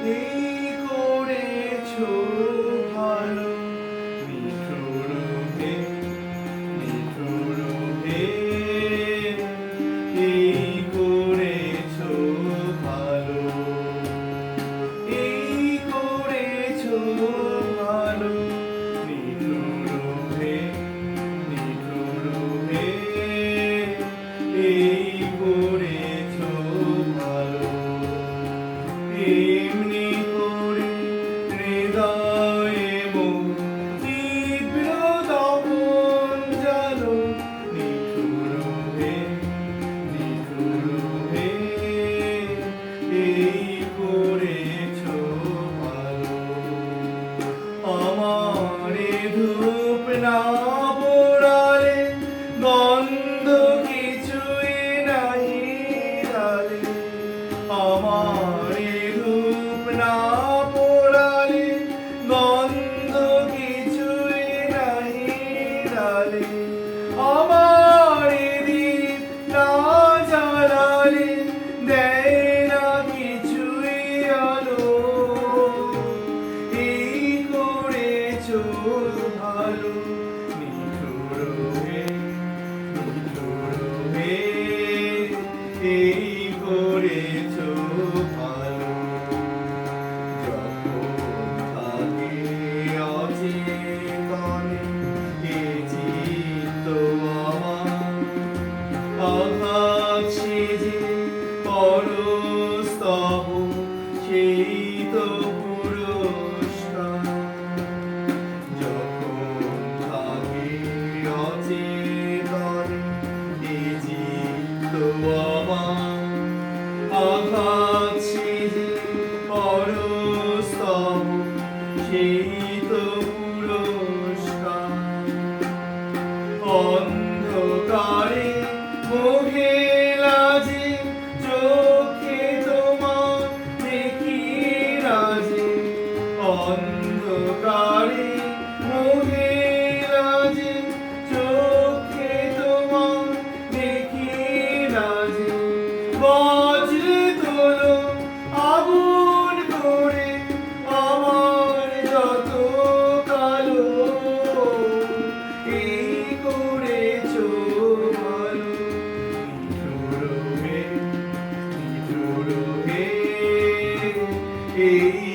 এই করেছো ভালো নিঠুর হে নিঠুর হে এই করেছো ভালো এই করেছো ভালো নিঠুর হে নিঠুর হে এই করেছো ভালো এমনি করে হৃদয়ে মোর তীব্র দহন জালো নিঠুর হে এই করেছো ভালো আমারে ধূপ না পোড়ালে গন্ধ কিছুই নাই ডালে আমারে ধূপ না পোড়ালে গন্ধ কিছুই নাই ডালে আমারে দীপ না জ্বালালে দেয় না কিছুই আলো এই করেছো ভালো নিঠুর হে এই করেছো ভালো যখন থাকে অচেতনে এ চিত্ত আমার আঘাত সেজে পরস্তব সেই তো পুরস্কার যখন থাকে অচেতনে এ চিত্ত আমার আঘাত সেজে পরস্তব সেই তো পুরস্কার অন্ধকারে মুখে লাজে চোখে তোমার দেখি রাজে অন্ধকারে মুখে লাজে চোখে তোমার দেখি রাজে বজ্রে তোলো আগুন করে আমার যত কালো এই করেছো ভালো নিঠুর হে এই